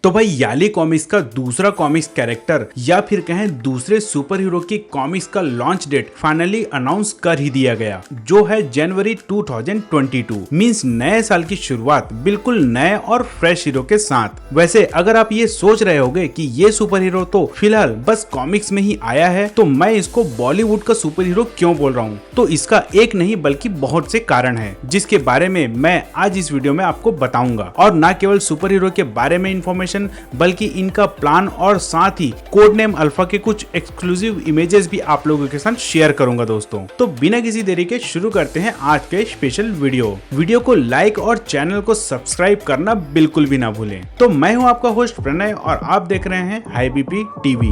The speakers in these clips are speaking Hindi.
तो भाई याली कॉमिक्स का दूसरा कॉमिक्स कैरेक्टर या फिर कहें दूसरे सुपर हीरो की कॉमिक्स का लॉन्च डेट फाइनली अनाउंस कर ही दिया गया, जो है जनवरी 2022। मींस नए साल की शुरुआत बिल्कुल नए और फ्रेश हीरो के साथ। वैसे अगर आप ये सोच रहे होगे कि ये सुपर हीरो तो फिलहाल बस कॉमिक्स में ही आया है, तो मैं इसको बॉलीवुड का सुपर हीरो क्यों बोल रहा हूँ, तो इसका एक नहीं बल्कि बहुत से कारण है, जिसके बारे में मैं आज इस वीडियो में आपको बताऊंगा। और न केवल सुपर हीरो के बारे में इंफॉर्मेशन बल्कि इनका प्लान और साथ ही कोड नेम अल्फा के कुछ एक्सक्लूसिव इमेजेस भी आप लोगों के साथ शेयर करूंगा दोस्तों। तो बिना किसी देरी के शुरू करते हैं आज के स्पेशल वीडियो को लाइक और चैनल को सब्सक्राइब करना बिल्कुल भी ना भूलें। तो मैं हूं आपका होस्ट प्रणय और आप देख रहे हैं हाई बीपी टीवी।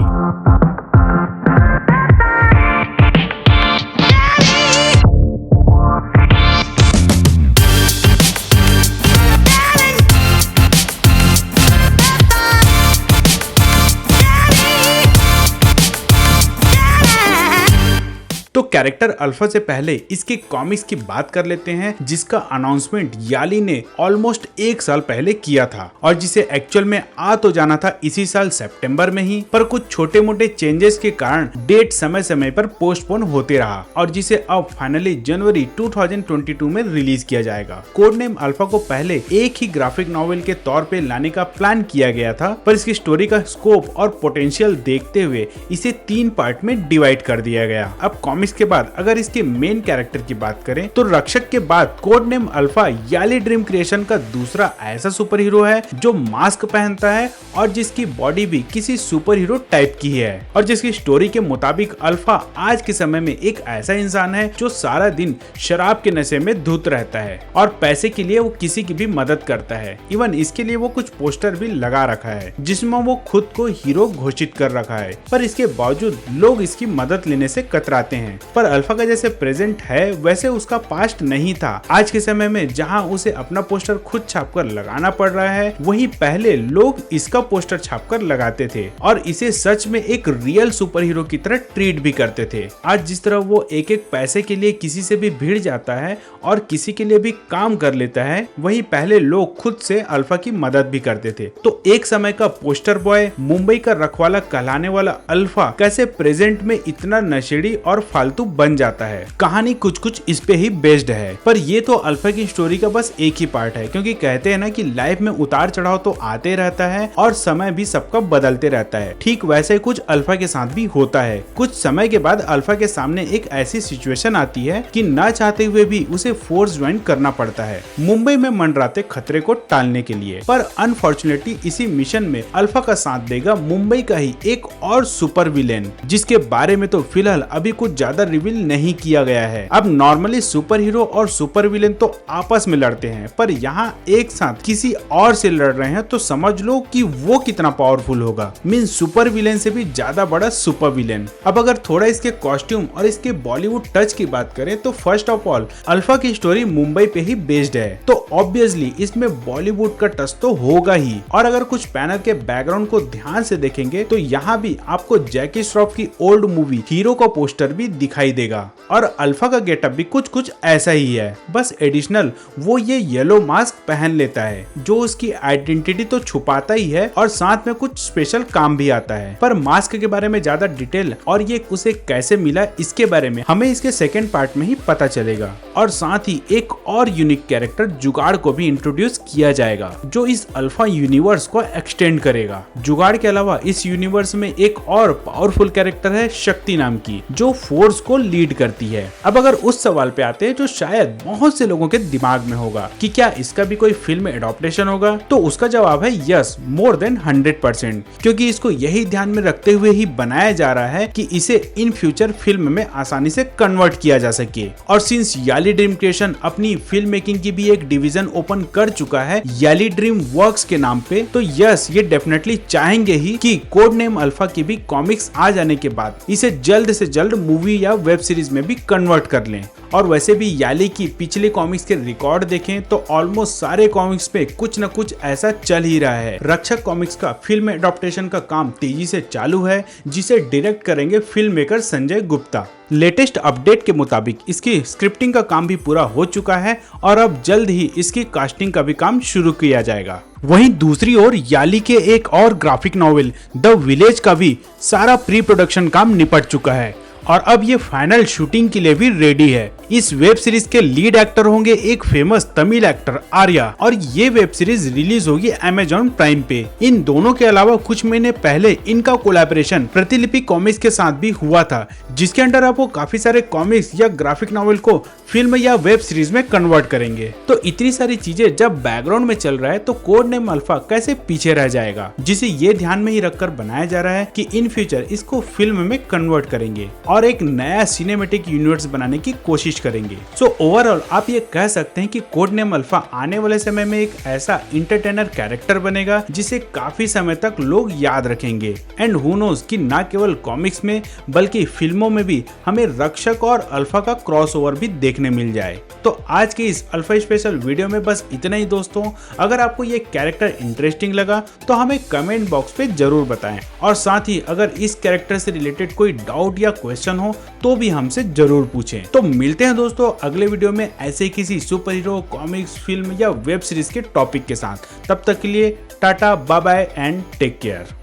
तो कैरेक्टर अल्फा से पहले इसके कॉमिक्स की बात कर लेते हैं, जिसका अनाउंसमेंट याली ने ऑलमोस्ट एक साल पहले किया था और जिसे एक्चुअल में आ तो जाना था इसी साल सितंबर में ही, पर कुछ छोटे मोटे चेंजेस के कारण डेट समय समय पर पोस्टपोन होते रहा और जिसे अब फाइनली जनवरी 2022 में रिलीज किया जाएगा। कोड नेम अल्फा को पहले एक ही ग्राफिक नॉवेल के तौर पे लाने का प्लान किया गया था, पर इसकी स्टोरी का स्कोप और पोटेंशियल देखते हुए इसे 3 पार्ट में डिवाइड कर दिया गया। अब कॉमिक्स के बाद अगर इसके मेन कैरेक्टर की बात करें तो रक्षक के बाद code name alpha Yali dream creation का दूसरा ऐसा सुपर हीरो है जो मास्क पहनता है और जिसकी बॉडी भी किसी सुपर हीरो टाइप की है और जिसकी स्टोरी के मुताबिक अल्फा आज के समय में एक ऐसा इंसान है जो सारा दिन शराब के नशे में धुत रहता है और पैसे के लिए वो किसी की भी मदद करता है। इवन इसके लिए वो कुछ पोस्टर भी लगा रखा है जिसमें वो खुद को हीरो घोषित कर रखा है, पर इसके बावजूद लोग इसकी मदद लेने से कतराते हैं। पर अल्फा का जैसे प्रेजेंट है वैसे उसका पास्ट नहीं था। आज के समय में जहां उसे अपना पोस्टर खुद छापकर लगाना पड़ रहा है, वहीं पहले लोग इसका पोस्टर छापकर लगाते थे और इसे सच में एक रियल सुपर हीरो की तरह ट्रीट भी करते थे। आज जिस तरह वो एक एक पैसे के लिए किसी से भी भिड़ जाता है और किसी के लिए भी काम कर लेता है, वहीं पहले लोग खुद से अल्फा की मदद भी करते थे। तो एक समय का पोस्टर बॉय, मुंबई का रखवाला कहलाने वाला अल्फा कैसे प्रेजेंट में इतना नशेड़ी और फालतू बन जाता है। कहानी कुछ कुछ इस पे ही बेस्ड है, पर ये तो अल्फा की स्टोरी का बस एक ही पार्ट है, क्योंकि कहते हैं ना कि लाइफ में उतार चढ़ाव तो आते रहता है और समय भी सबका बदलते रहता है। ठीक वैसे कुछ अल्फा के साथ भी होता है। कुछ समय के बाद अल्फा के सामने एक ऐसी सिचुएशन आती है कि ना चाहते हुए भी उसे फोर्स ज्वाइन करना पड़ता है मुंबई में मंडराते खतरे को टालने के लिए। पर अनफॉर्चुनेटली इसी मिशन में अल्फा का साथ देगा मुंबई का ही एक और सुपर विलेन, जिसके बारे में तो फिलहाल अभी कुछ ज्यादा रिवील नहीं किया गया है। अब नॉर्मली सुपर हीरो और सुपर विलेन तो आपस में लड़ते हैं, पर यहाँ एक साथ किसी और से लड़ रहे हैं, तो समझ लो कि वो कितना पावरफुल होगा। मींस सुपर विलेन से भी ज्यादा बड़ा सुपर विलेन। अब अगर थोड़ा इसके कॉस्ट्यूम और इसके बॉलीवुड टच की बात करें तो फर्स्ट ऑफ ऑल अल्फा की स्टोरी मुंबई पे ही बेस्ड है, तो ऑब्वियसली इसमें बॉलीवुड का टच तो होगा ही। और अगर कुछ पैनल के बैकग्राउंड को ध्यान से देखेंगे तो यहाँ भी आपको जैकी श्रॉफ की ओल्ड मूवी हीरो का पोस्टर भी दिखाई देगा और अल्फा का गेटअप भी कुछ कुछ ऐसा ही है, बस एडिशनल वो ये येलो मास्क पहन लेता है जो उसकी आइडेंटिटी तो छुपाता ही है और साथ में कुछ स्पेशल काम भी आता है। पर मास्क के बारे में ज्यादा डिटेल और ये उसे कैसे मिला इसके बारे में हमें इसके सेकेंड पार्ट में ही पता चलेगा। और साथ ही एक और यूनिक कैरेक्टर जुगाड़ को भी इंट्रोड्यूस किया जाएगा जो इस अल्फा यूनिवर्स को एक्सटेंड करेगा। जुगाड़ के अलावा इस यूनिवर्स में एक और पावरफुल कैरेक्टर है शक्ति नाम की, जो फोर्स को लीड करती है। अब अगर उस सवाल पे आते हैं जो शायद बहुत से लोगों के दिमाग में होगा कि क्या इसका भी कोई फिल्म एडॉप्टेशन होगा, तो उसका जवाब है यस, मोर देन 100%, क्योंकि इसको यही ध्यान में रखते हुए ही बनाया जा रहा है कि इसे इन फ्यूचर फिल्म में आसानी से कन्वर्ट किया जा सके। और सिंस याली ड्रीम क्रिएशन अपनी फिल्म मेकिंग की भी एक डिवीजन ओपन कर चुका है याली ड्रीम वर्क्स के नाम पे, तो यस ये डेफिनेटली चाहेंगे ही कि कोड नेम अल्फा की भी कॉमिक्स आ जाने के बाद इसे जल्द से जल्द मूवी या वेब सीरीज में भी कन्वर्ट कर लें। और वैसे भी याली की पिछले कॉमिक्स के रिकॉर्ड देखें तो ऑलमोस्ट सारे कॉमिक्स पे कुछ न कुछ ऐसा चल ही रहा है। रक्षक कॉमिक्स का फिल्म एडॉप्टेशन का काम तेजी से चालू है, जिसे डायरेक्ट करेंगे film maker Sanjay Gupta. Latest update के मुताबिक इसकी स्क्रिप्टिंग का काम भी पूरा हो चुका है और अब जल्द ही इसकी कास्टिंग का भी काम शुरू किया जाएगा। वहीं दूसरी ओर याली के एक और ग्राफिक नॉवेल द विलेज का भी सारा प्री प्रोडक्शन काम निपट चुका है और अब ये फाइनल शूटिंग के लिए भी रेडी है। इस वेब सीरीज के लीड एक्टर होंगे एक फेमस तमिल एक्टर आर्या और ये वेब सीरीज रिलीज होगी अमेजॉन प्राइम पे। इन दोनों के अलावा कुछ महीने पहले इनका कोलैबोरेशन प्रतिलिपि कॉमिक्स के साथ भी हुआ था, जिसके अंडर आप वो काफी सारे कॉमिक्स या ग्राफिक नॉवेल को फिल्म या वेब सीरीज में कन्वर्ट करेंगे। तो इतनी सारी चीजें जब बैकग्राउंड में चल रहा है तो कोड नेम अल्फा कैसे पीछे रह जाएगा, जिसे ये ध्यान में ही रखकर बनाया जा रहा है कि इन फ्यूचर इसको फिल्म में कन्वर्ट करेंगे और एक नया सिनेमैटिक यूनिवर्स बनाने की कोशिश करेंगे। सो ओवरऑल आप ये कह सकते हैं कि कोड नेम अल्फा आने वाले समय में एक ऐसा इंटरटेनर कैरेक्टर बनेगा जिसे काफी समय तक लोग याद रखेंगे। एंड हु नोज कि ना केवल कॉमिक्स में बल्कि फिल्मों में भी हमें रक्षक और अल्फा का क्रॉसओवर भी देखने मिल जाए। तो आज के इस अल्फा स्पेशल वीडियो में बस इतना ही दोस्तों। अगर आपको ये कैरेक्टर इंटरेस्टिंग लगा तो हमें कमेंट बॉक्स पे जरूर बताएं और साथ ही अगर इस कैरेक्टर से रिलेटेड कोई डाउट या क्वेश्चन हो तो भी हमसे जरूर पूछें। तो मिलते हैं दोस्तों अगले वीडियो में ऐसे किसी सुपर हीरो कॉमिक्स फिल्म या वेब सीरीज के टॉपिक के साथ। तब तक के लिए tata bye bye and take care.